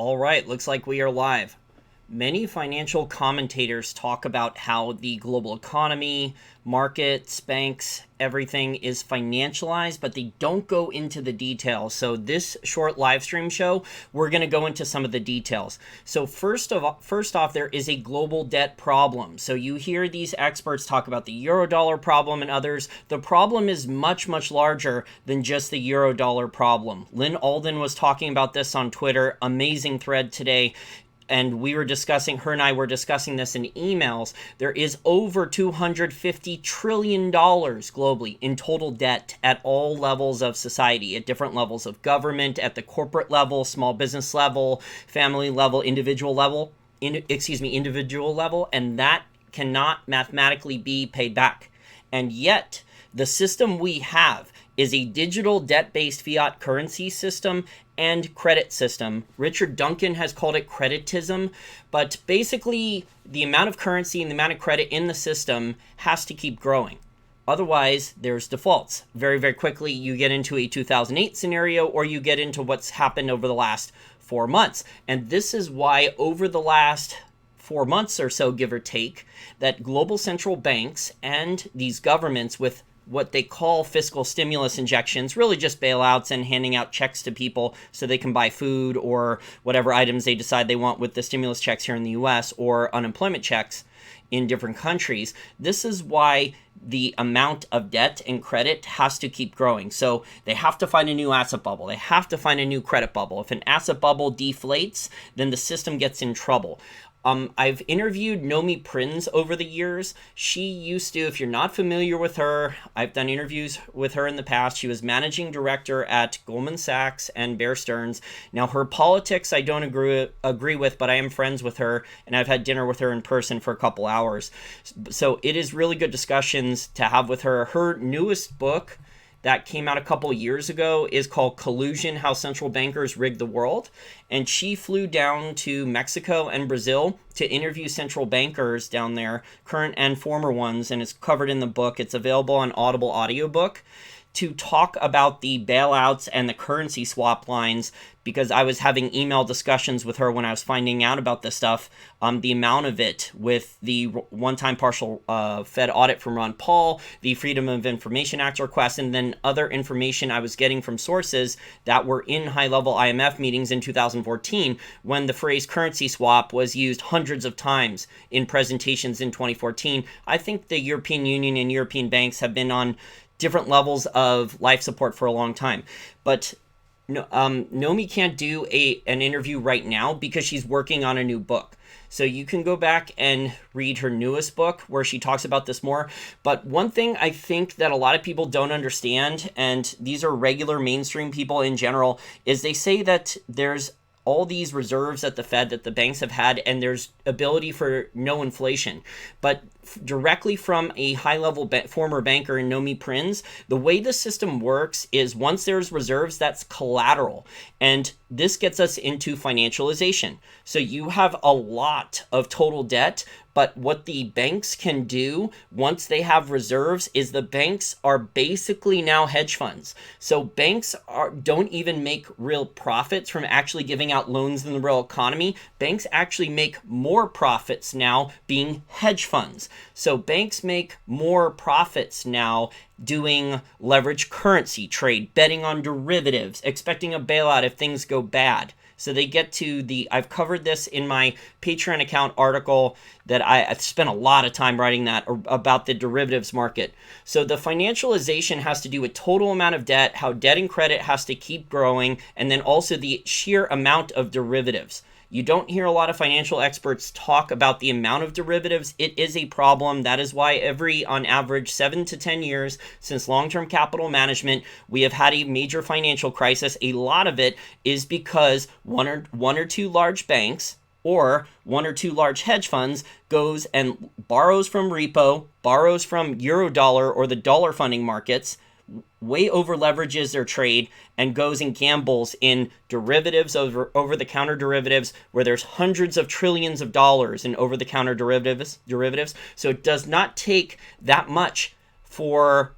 All right, looks like we are live. Many financial commentators talk about how the global economy, markets, banks, everything is financialized, but they don't go into the details. So this short live stream show, we're going to go into some of the details. So first off, there is a global debt problem. So you hear these experts talk about the Eurodollar problem and others. The problem is much, much larger than just the Eurodollar problem. Lynn Alden was talking about this on Twitter. Amazing thread today. And her and I were discussing this in emails. There is over $250 trillion globally in total debt at all levels of society, at different levels of government, at the corporate level, small business level, family level, individual level, and that cannot mathematically be paid back. And yet, the system we have is a digital debt-based fiat currency system and credit system. Richard Duncan has called it creditism, but basically the amount of currency and the amount of credit in the system has to keep growing. Otherwise, there's defaults. Very, very quickly, you get into a 2008 scenario, or you get into what's happened over the last 4 months. And this is why over the last 4 months or so, give or take, that global central banks and these governments with what they call fiscal stimulus injections, really just bailouts and handing out checks to people so they can buy food or whatever items they decide they want with the stimulus checks here in the US or unemployment checks in different countries. This is why the amount of debt and credit has to keep growing. So they have to find a new asset bubble. They have to find a new credit bubble. If an asset bubble deflates, then the system gets in trouble. I've interviewed Nomi Prinz over the years. She used to, if you're not familiar with her, I've done interviews with her in the past. She was managing director at Goldman Sachs and Bear Stearns. Now, her politics I don't agree with, but I am friends with her, and I've had dinner with her in person for a couple hours. So it is really good discussions to have with her. Her newest book that came out a couple years ago is called Collusion: How Central Bankers Rigged the World. And she flew down to Mexico and Brazil to interview central bankers down there, current and former ones, and it's covered in the book. It's available on Audible audiobook, to talk about the bailouts and the currency swap lines, because I was having email discussions with her when I was finding out about this stuff, the amount of it with the one-time partial Fed audit from Ron Paul, the Freedom of Information Act request, and then other information I was getting from sources that were in high-level IMF meetings in 2014 when the phrase currency swap was used hundreds of times in presentations in 2014. I think the European Union and European banks have been on different levels of life support for a long time. But Nomi can't do an interview right now because she's working on a new book. So you can go back and read her newest book where she talks about this more. But one thing I think that a lot of people don't understand, and these are regular mainstream people in general, is they say that there's all these reserves at the Fed that the banks have had, and there's ability for no inflation. But directly from a high-level former banker in Nomi Prinz, the way the system works is once there's reserves, that's collateral. And this gets us into financialization. So you have a lot of total debt, but what the banks can do once they have reserves is the banks are basically now hedge funds. So banks don't even make real profits from actually giving out loans in the real economy. Banks actually make more profits now being hedge funds. So banks make more profits now doing leverage currency trade, betting on derivatives, expecting a bailout if things go bad. So they get to I've covered this in my Patreon account article that I've spent a lot of time writing that about the derivatives market. So the financialization has to do with total amount of debt, how debt and credit has to keep growing, and then also the sheer amount of derivatives. You don't hear a lot of financial experts talk about the amount of derivatives. It is a problem. That is why on average, 7 to 10 years since long-term capital management, we have had a major financial crisis. A lot of it is because one or two large banks or one or two large hedge funds goes and borrows from repo, borrows from Eurodollar or the dollar funding markets, way over leverages their trade, and goes and gambles in derivatives, over the counter derivatives, where there's hundreds of trillions of dollars in over the counter derivatives. So it does not take that much for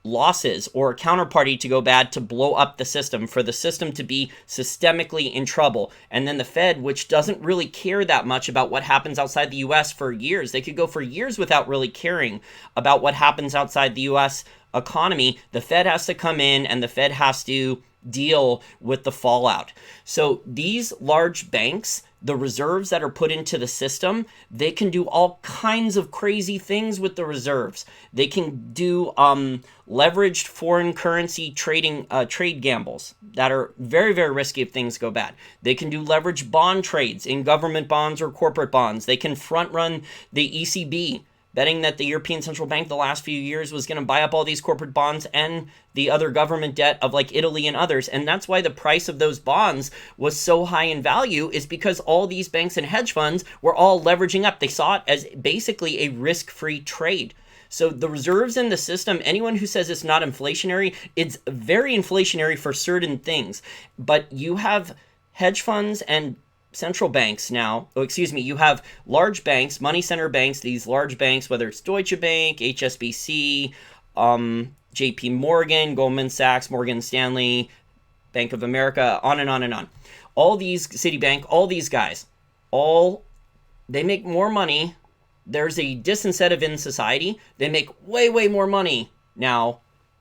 losses or a counterparty to go bad to blow up the system, for the system to be systemically in trouble. And then the Fed, which doesn't really care that much about what happens outside the US for years, they could go for years without really caring about what happens outside the US economy. The Fed has to come in and the Fed has to deal with the fallout. So these large banks, the reserves that are put into the system, they can do all kinds of crazy things with the reserves. They can do leveraged foreign currency trading, trade gambles that are very, very risky if things go bad. They can do leveraged bond trades in government bonds or corporate bonds. They can front run the ECB, betting that the European Central Bank the last few years was going to buy up all these corporate bonds and the other government debt of like Italy and others. And that's why the price of those bonds was so high in value, is because all these banks and hedge funds were all leveraging up. They saw it as basically a risk-free trade. So the reserves in the system, anyone who says it's not inflationary, it's very inflationary for certain things. But you have hedge funds and central banks now, you have large banks, money center banks, these large banks, whether it's Deutsche Bank, HSBC, JP Morgan, Goldman Sachs, Morgan Stanley, Bank of America, on and on and on. All these, Citibank, all these guys, they make more money. There's a disincentive in society. They make way, way more money now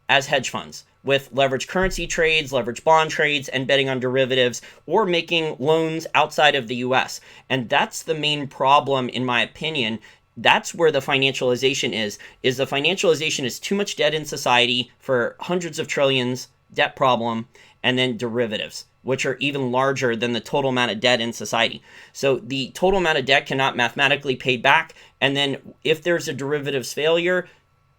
as hedge funds, with leveraged currency trades, leveraged bond trades, and betting on derivatives, or making loans outside of the US. And that's the main problem, in my opinion. That's where the financialization is the financialization is too much debt in society for hundreds of trillions, debt problem, and then derivatives, which are even larger than the total amount of debt in society. So the total amount of debt cannot mathematically pay back. And then if there's a derivatives failure,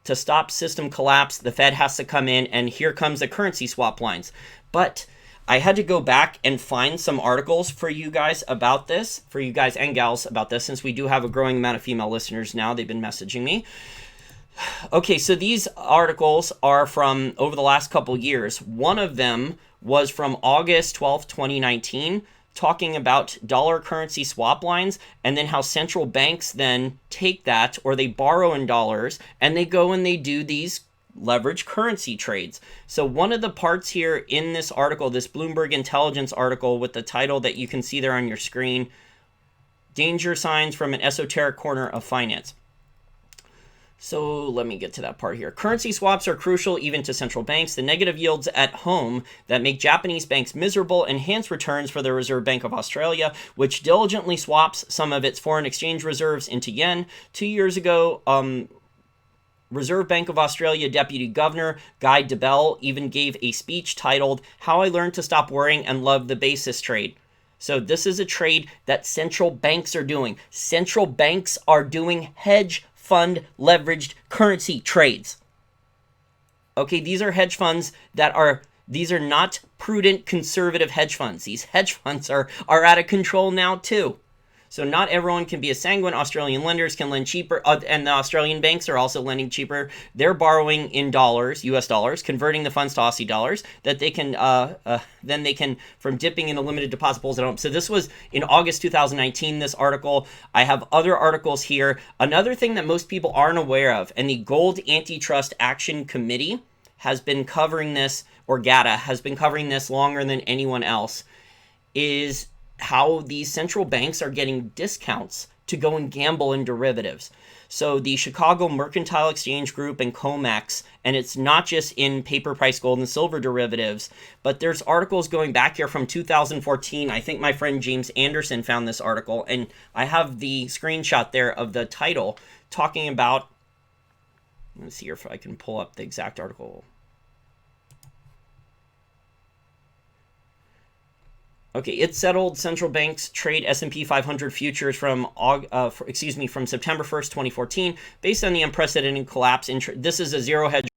to stop system collapse, the Fed has to come in, and here comes the currency swap lines. But I had to go back and find some articles for you guys about this, for you guys and gals about this, since we do have a growing amount of female listeners now. They've been messaging me. Okay, so these articles are from over the last couple years. One of them was from August 12th, 2019, talking about dollar currency swap lines, and then how central banks then take that, or they borrow in dollars, and they go and they do these leverage currency trades. So one of the parts here in this article, this Bloomberg Intelligence article with the title that you can see there on your screen, Danger Signs from an Esoteric Corner of Finance. So let me get to that part here. Currency swaps are crucial even to central banks. The negative yields at home that make Japanese banks miserable enhance returns for the Reserve Bank of Australia, which diligently swaps some of its foreign exchange reserves into yen. 2 years ago, Reserve Bank of Australia Deputy Governor Guy Debelle even gave a speech titled, "How I Learned to Stop Worrying and Love the Basis Trade." So this is a trade that central banks are doing. Central banks are doing hedge fund leveraged currency trades. Okay, these are hedge funds these are not prudent conservative hedge funds. These hedge funds are out of control now too. So not everyone can be as sanguine. Australian lenders can lend cheaper, and the Australian banks are also lending cheaper. They're borrowing in dollars, US dollars, converting the funds to Aussie dollars that they can, then they can, from dipping into limited deposit pools at home. So this was in August 2019, this article. I have other articles here. Another thing that most people aren't aware of, and the Gold Antitrust Action Committee has been covering this, or GATA has been covering this longer than anyone else, is how these central banks are getting discounts to go and gamble in derivatives. So the Chicago Mercantile Exchange Group and COMEX, and it's not just in paper price gold and silver derivatives, but there's articles going back here from 2014. I think my friend James Anderson found this article, and I have the screenshot there of the title talking about, let's see if I can pull up the exact article. Okay, it settled central banks trade S&P 500 futures from September 1st, 2014, based on the unprecedented collapse in this is a zero hedge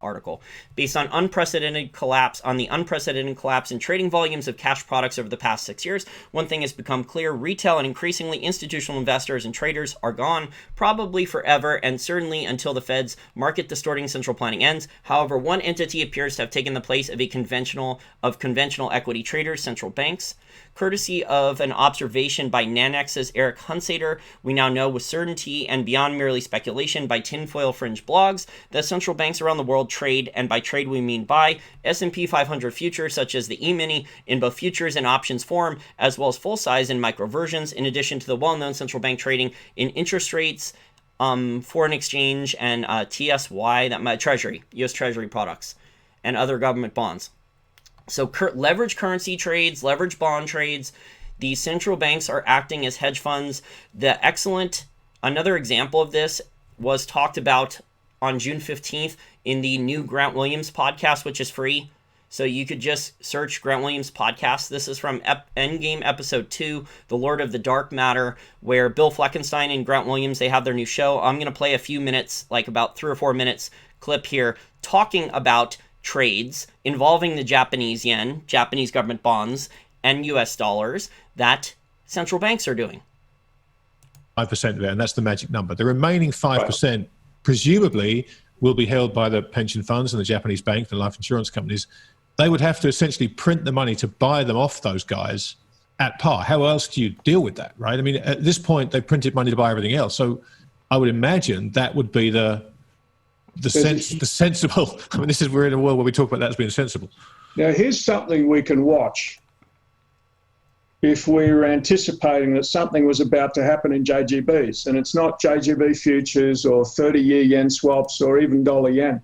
article based on the unprecedented collapse in trading volumes of cash products over the past 6 years. One thing has become clear: retail and increasingly institutional investors and traders are gone, probably forever, and certainly until the Fed's market distorting central planning ends. However, one entity appears to have taken the place of conventional equity traders, central banks. Courtesy of an observation by Nanex's Eric Hunsater, we now know with certainty and beyond merely speculation by tinfoil fringe blogs that central banks around the world trade, and by trade we mean buy, S&P 500 futures such as the E-mini in both futures and options form, as well as full size and micro versions, in addition to the well-known central bank trading in interest rates, foreign exchange, and TSY, Treasury, U.S. Treasury products, and other government bonds. So leverage currency trades, leverage bond trades, these central banks are acting as hedge funds. Another example of this was talked about on June 15th in the new Grant Williams podcast, which is free. So you could just search Grant Williams podcast. This is from Endgame Episode 2, The Lord of the Dark Matter, where Bill Fleckenstein and Grant Williams, they have their new show. I'm going to play a few minutes, like about 3 or 4 minutes clip here, talking about trades involving the Japanese yen, Japanese government bonds, and US dollars that central banks are doing. 5% of it, and that's the magic number. The remaining 5% presumably will be held by the pension funds and the Japanese bank, the life insurance companies. They would have to essentially print the money to buy them off those guys at par. How else do you deal with that, right? I mean, at this point, they printed money to buy everything else. So I would imagine that would be the sensible. I mean, we're in a world where we talk about that as being sensible. Now, here's something we can watch if we were anticipating that something was about to happen in JGBs, and it's not JGB futures or 30-year yen swaps or even dollar yen.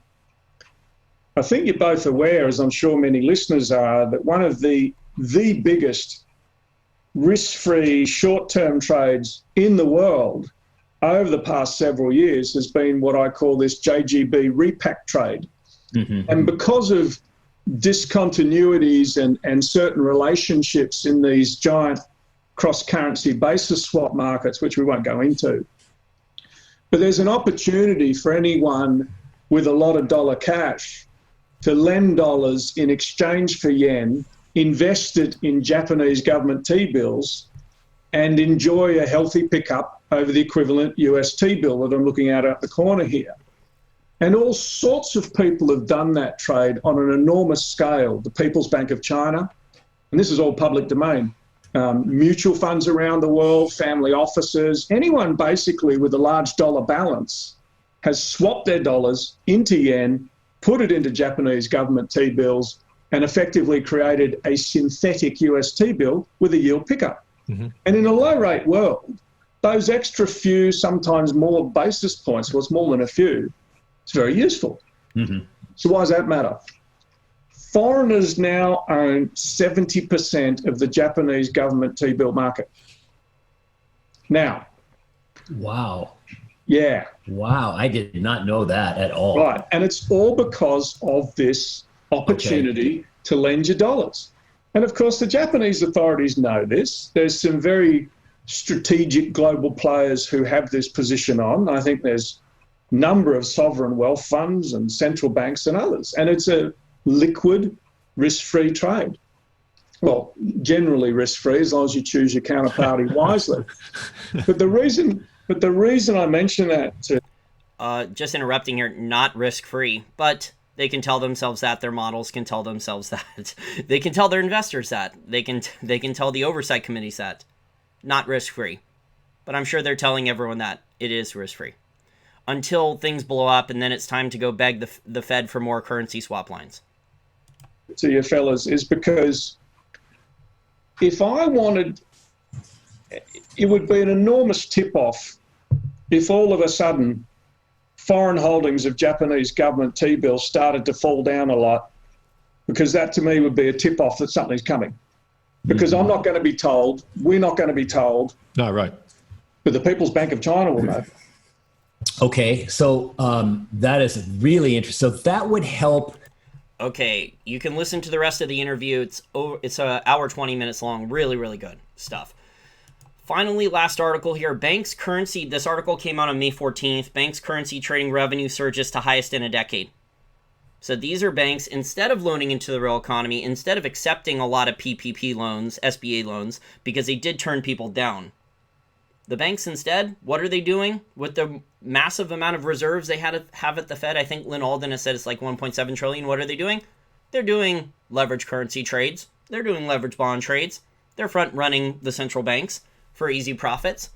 I think you're both aware, as I'm sure many listeners are, that one of the biggest risk-free short-term trades in the world over the past several years has been what I call this JGB repack trade. Mm-hmm. And because of discontinuities and certain relationships in these giant cross-currency basis swap markets, which we won't go into, but there's an opportunity for anyone with a lot of dollar cash to lend dollars in exchange for yen, invest it in Japanese government T-bills, and enjoy a healthy pickup over the equivalent US T-bill that I'm looking at the corner here. And all sorts of people have done that trade on an enormous scale. The People's Bank of China, and this is all public domain, mutual funds around the world, family offices, anyone basically with a large dollar balance has swapped their dollars into yen, put it into Japanese government T-bills, and effectively created a synthetic US T-bill with a yield pickup. Mm-hmm. And in a low-rate world, those extra few, sometimes more basis points, well, it's more than a few, it's very useful. Mm-hmm. So why does that matter? Foreigners now own 70% of the Japanese government T-bill market. Now. Wow. Yeah. Wow, I did not know that at all. Right, and it's all because of this opportunity to lend your dollars. And of course, the Japanese authorities know this. There's some very strategic global players who have this position on. I think there's a number of sovereign wealth funds and central banks and others. And it's a liquid, risk-free trade. Well, generally risk-free as long as you choose your counterparty wisely. But the reason I mention that just interrupting here, not risk-free, but they can tell themselves that, their models can tell themselves that, they can tell their investors that, they can tell the oversight committees that, not risk-free. But I'm sure they're telling everyone that it is risk-free until things blow up, and then it's time to go beg the Fed for more currency swap lines. To you fellas is because if I wanted, it would be an enormous tip-off if all of a sudden foreign holdings of Japanese government T-bills started to fall down a lot, because that to me would be a tip-off that something's coming. Because I'm not going to be told, we're not going to be told. No, right. But the People's Bank of China will know. Okay, so that is really interesting. So that would help. Okay, you can listen to the rest of the interview. It's an hour, 20 minutes long. Really, really good stuff. Finally, last article here. Banks currency. This article came out on May 14th. Banks currency trading revenue surges to highest in a decade. So these are banks, instead of loaning into the real economy, instead of accepting a lot of PPP loans, SBA loans, because they did turn people down. The banks instead, what are they doing with the massive amount of reserves they have at the Fed? I think Lynn Alden has said it's like 1.7 trillion. What are they doing? They're doing leverage currency trades. They're doing leverage bond trades. They're front running the central banks for easy profits.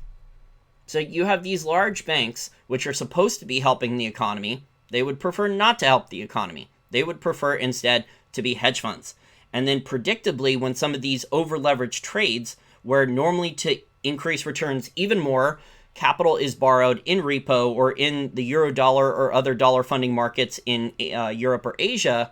So you have these large banks, which are supposed to be helping the economy. They would prefer not to help the economy. They would prefer instead to be hedge funds. And then predictably, when some of these over-leveraged trades, where normally to increase returns even more, capital is borrowed in repo or in the euro dollar or other dollar funding markets in Europe or Asia,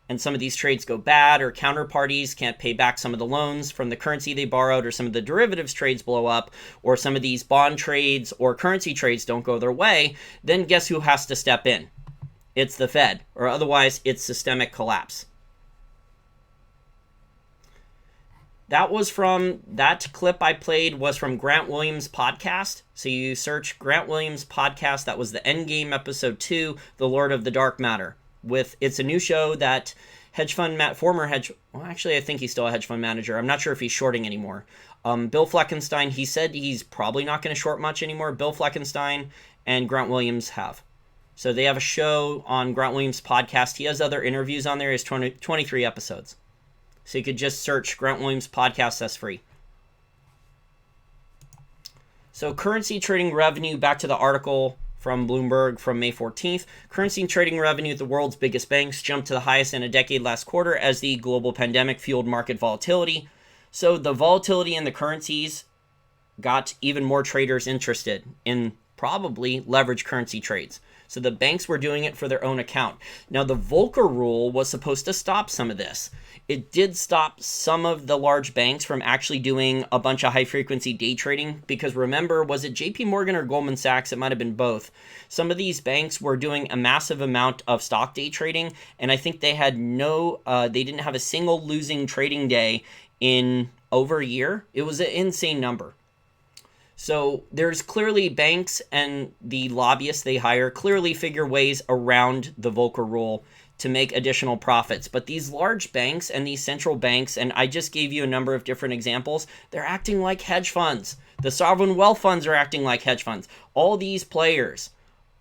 and some of these trades go bad, or counterparties can't pay back some of the loans from the currency they borrowed, or some of the derivatives trades blow up, or some of these bond trades or currency trades don't go their way, then guess who has to step in? It's the Fed, or otherwise it's systemic collapse. That clip I played was from Grant Williams' podcast. So you search Grant Williams' podcast. That was the Endgame episode 2, The Lord of the Dark Matter. It's a new show that I think he's still a hedge fund manager. I'm not sure if he's shorting anymore. Bill Fleckenstein, he said he's probably not going to short much anymore. Bill Fleckenstein and Grant Williams have. So they have a show on Grant Williams' podcast. He has other interviews on there. He has 23 episodes. So you could just search Grant Williams podcast, that's free. So currency trading revenue, back to the article from Bloomberg from May 14th. Currency trading revenue at the world's biggest banks jumped to the highest in a decade last quarter as the global pandemic fueled market volatility. So the volatility in the currencies got even more traders interested in probably leveraged currency trades. So the banks were doing it for their own account. Now, the Volcker rule was supposed to stop some of this. It did stop some of the large banks from actually doing a bunch of high-frequency day trading, because remember, was it JP Morgan or Goldman Sachs? It might have been both. Some of these banks were doing a massive amount of stock day trading, and I think they had they didn't have a single losing trading day in over a year. It was an insane number. So there's clearly banks and the lobbyists they hire clearly figure ways around the Volcker rule to make additional profits. But these large banks and these central banks, and I just gave you a number of different examples, they're acting like hedge funds. The sovereign wealth funds are acting like hedge funds. All these players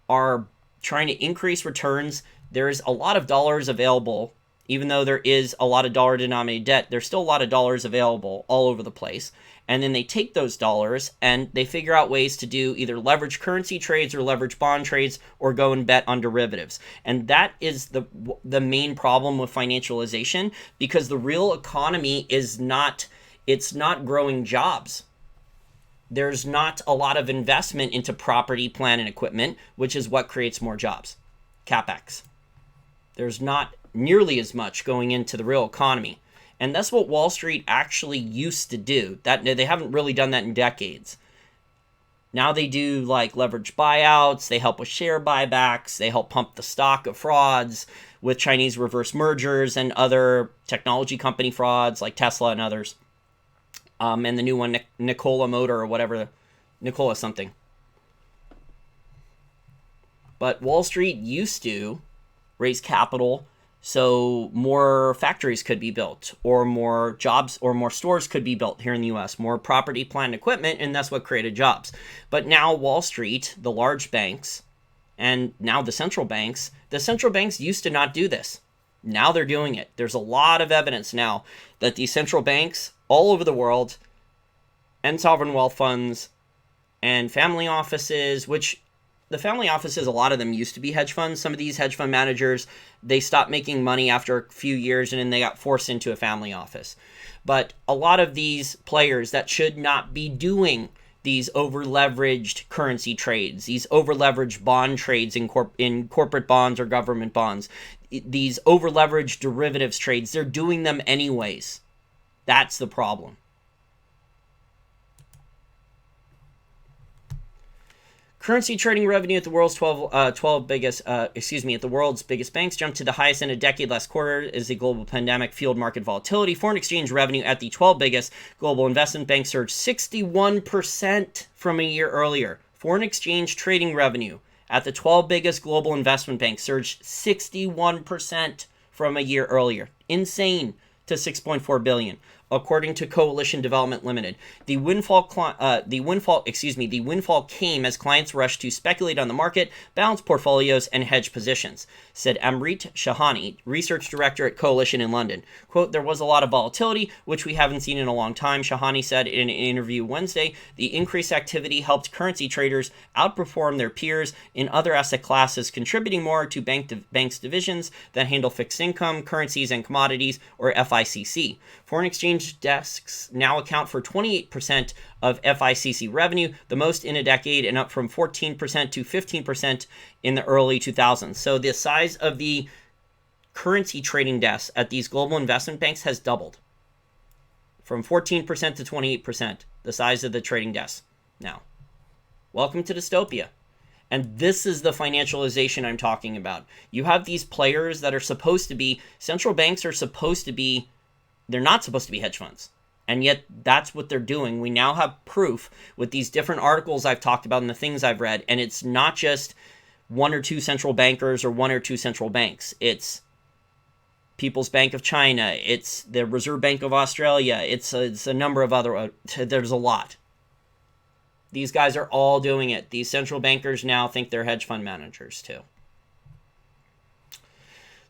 are trying to increase returns. There's a lot of dollars available. Even though there is a lot of dollar-denominated debt, there's still a lot of dollars available all over the place. And then they take those dollars and they figure out ways to do either leverage currency trades or leverage bond trades or go and bet on derivatives. And that is the main problem with financialization, because the real economy it's not growing jobs. There's not a lot of investment into property, plant, and equipment, which is what creates more jobs. CapEx. There's not nearly as much going into the real economy. And that's what Wall Street actually used to do. That they haven't really done that in decades. Now they do like leverage buyouts, they help with share buybacks, they help pump the stock of frauds with Chinese reverse mergers and other technology company frauds like Tesla and others. And the new one, Nikola Motor or whatever, Nikola something. But Wall Street used to raise capital so more factories could be built, or more jobs, or more stores could be built here in the US, more property, plant, and equipment, and that's what created jobs. But now Wall Street, the large banks, and now the central banks used to not do this. Now they're doing it. There's a lot of evidence now that these central banks all over the world, and sovereign wealth funds, and family offices, which the family offices, a lot of them used to be hedge funds. Some of these hedge fund managers, they stopped making money after a few years and then they got forced into a family office. But a lot of these players that should not be doing these over-leveraged currency trades, these over-leveraged bond trades in corporate bonds or government bonds, these over-leveraged derivatives trades, they're doing them anyways. That's the problem. Currency trading revenue at the world's at the world's biggest banks jumped to the highest in a decade last quarter as the global pandemic fueled market volatility. Foreign exchange revenue at the 12 biggest global investment banks surged 61% from a year earlier. Foreign exchange trading revenue at the 12 biggest global investment banks surged 61% from a year earlier. Insane, to $6.4 billion. according to Coalition Development Limited. The windfall came as clients rushed to speculate on the market, balance portfolios, and hedge positions, said Amrit Shahani, research director at Coalition in London. Quote, there was a lot of volatility, which we haven't seen in a long time, Shahani said in an interview Wednesday. The increased activity helped currency traders outperform their peers in other asset classes, contributing more to banks' divisions that handle fixed income, currencies, and commodities, or FICC. Foreign exchange desks now account for 28% of FICC revenue, the most in a decade, and up from 14% to 15% in the early 2000s. So the size of the currency trading desks at these global investment banks has doubled from 14% to 28%, the size of the trading desks now. Welcome to dystopia. And this is the financialization I'm talking about. You have these players that are supposed to be, central banks are supposed to be, they're not supposed to be hedge funds. And yet that's what they're doing. We now have proof with these different articles I've talked about and the things I've read. And it's not just one or two central bankers or one or two central banks. It's People's Bank of China. It's the Reserve Bank of Australia. It's a number of other, there's a lot. These guys are all doing it. These central bankers now think they're hedge fund managers too.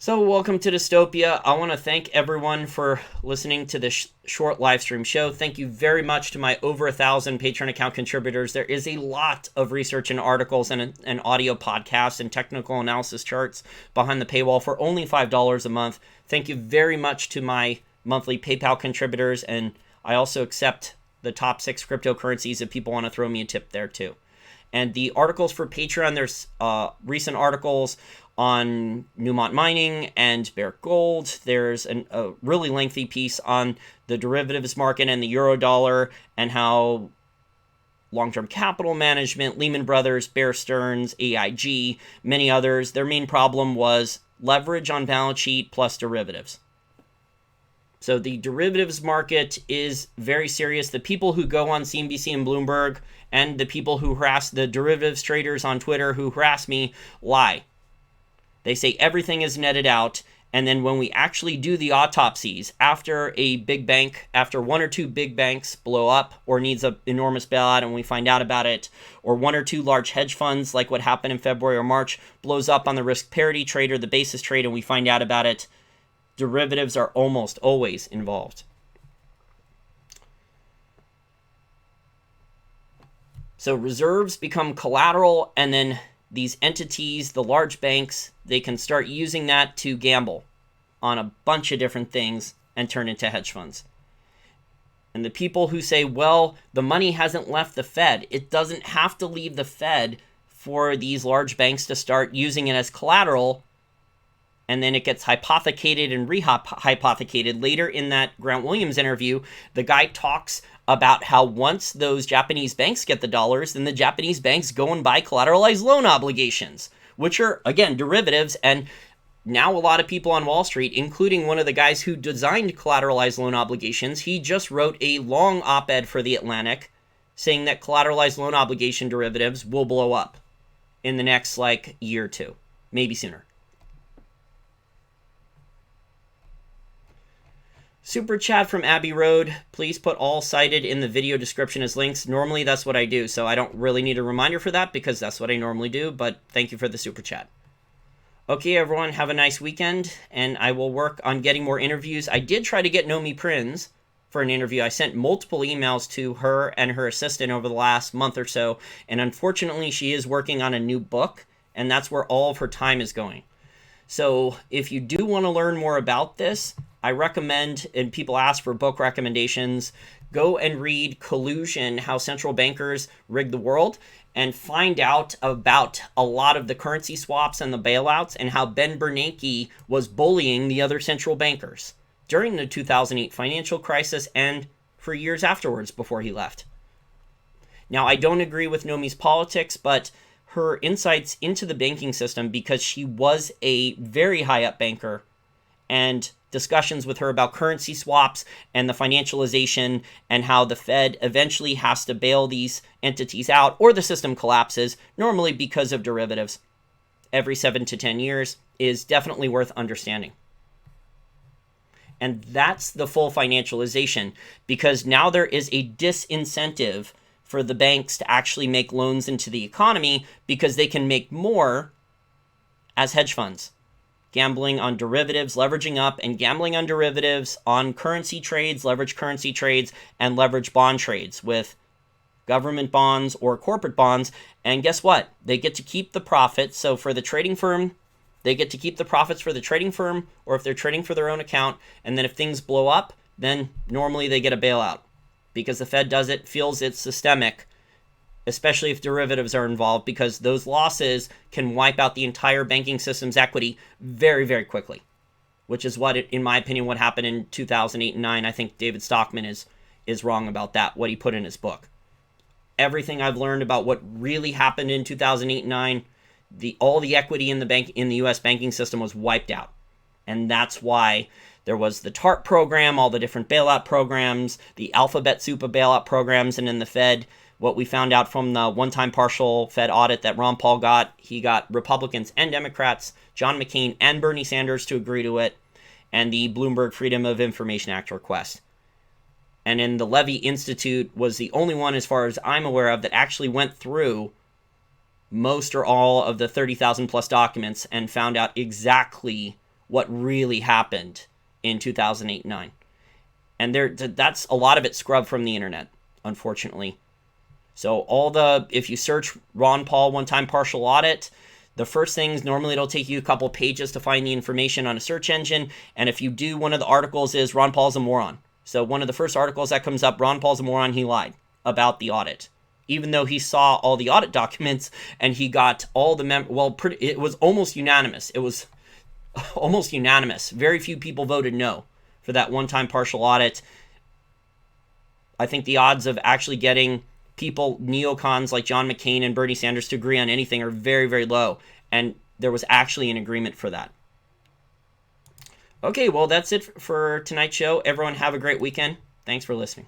So welcome to Dystopia. I want to thank everyone for listening to this short live stream show. Thank you very much to my over 1,000 Patreon account contributors. There is a lot of research and articles and audio podcasts and technical analysis charts behind the paywall for only $5 a month. Thank you very much to my monthly PayPal contributors, and I also accept the top 6 cryptocurrencies if people want to throw me a tip there too. And the articles for Patreon, there's recent articles on Newmont Mining and Barrick Gold. There's a really lengthy piece on the derivatives market and the Eurodollar and how long-term capital management, Lehman Brothers, Bear Stearns, AIG, many others, their main problem was leverage on balance sheet plus derivatives. So the derivatives market is very serious. The people who go on CNBC and Bloomberg and the people who harass the derivatives traders on Twitter who harass me lie. They say everything is netted out, and then when we actually do the autopsies, after a big bank, after one or two big banks blow up or needs an enormous bailout and we find out about it, or one or two large hedge funds like what happened in February or March blows up on the risk parity trade or the basis trade and we find out about it, derivatives are almost always involved. So reserves become collateral, and then these entities, the large banks, they can start using that to gamble on a bunch of different things and turn into hedge funds. And the people who say, well, the money hasn't left the Fed, it doesn't have to leave the Fed for these large banks to start using it as collateral, and then it gets hypothecated and rehypothecated. Later in that Grant Williams interview, the guy talks about how once those Japanese banks get the dollars, then the Japanese banks go and buy collateralized loan obligations, which are, again, derivatives. And now a lot of people on Wall Street, including one of the guys who designed collateralized loan obligations, he just wrote a long op-ed for The Atlantic saying that collateralized loan obligation derivatives will blow up in the next, year or two, maybe sooner. Super chat from Abbey Road. Please put all cited in the video description as links. Normally that's what I do, so I don't really need a reminder for that because that's what I normally do, but thank you for the super chat. Okay, everyone, have a nice weekend, and I will work on getting more interviews. I did try to get Nomi Prins for an interview. I sent multiple emails to her and her assistant over the last month or so, and unfortunately she is working on a new book, and that's where all of her time is going. So if you do want to learn more about this, I recommend, and people ask for book recommendations, go and read Collusion, How Central Bankers Rig the World, and find out about a lot of the currency swaps and the bailouts and how Ben Bernanke was bullying the other central bankers during the 2008 financial crisis and for years afterwards before he left. Now, I don't agree with Nomi's politics, but her insights into the banking system, because she was a very high-up banker, and discussions with her about currency swaps and the financialization and how the Fed eventually has to bail these entities out or the system collapses, normally because of derivatives, every 7 to 10 years, is definitely worth understanding. And that's the full financialization, because now there is a disincentive for the banks to actually make loans into the economy because they can make more as hedge funds. Gambling on derivatives, leveraging up, and gambling on derivatives on currency trades, leverage currency trades, and leverage bond trades with government bonds or corporate bonds. And guess what? They get to keep the profits. So for the trading firm, they get to keep the profits for the trading firm, or if they're trading for their own account. And then if things blow up, then normally they get a bailout because the Fed does it, feels it's systemic, especially if derivatives are involved, because those losses can wipe out the entire banking system's equity very, very quickly, which is what, in my opinion, what happened in 2008 and 9. I think David Stockman is wrong about that, what he put in his book. Everything I've learned about what really happened in 2008 and 9, all the equity in the U.S. banking system was wiped out. And that's why there was the TARP program, all the different bailout programs, the alphabet soup of bailout programs, and in the Fed, what we found out from the one-time partial Fed audit that Ron Paul got, he got Republicans and Democrats, John McCain and Bernie Sanders to agree to it, and the Bloomberg Freedom of Information Act request. And then the Levy Institute was the only one, as far as I'm aware of, that actually went through most or all of the 30,000 plus documents and found out exactly what really happened in 2008-9. And that's a lot of it scrubbed from the internet, unfortunately. So if you search Ron Paul one-time partial audit, the first things, normally it'll take you a couple pages to find the information on a search engine. And if you do, one of the articles is Ron Paul's a moron. So one of the first articles that comes up, Ron Paul's a moron, he lied about the audit. Even though he saw all the audit documents and he got all the it was almost unanimous. It was almost unanimous. Very few people voted no for that one-time partial audit. I think the odds of actually getting people, neocons like John McCain and Bernie Sanders, to agree on anything are very, very low. And there was actually an agreement for that. Okay, well, that's it for tonight's show. Everyone have a great weekend. Thanks for listening.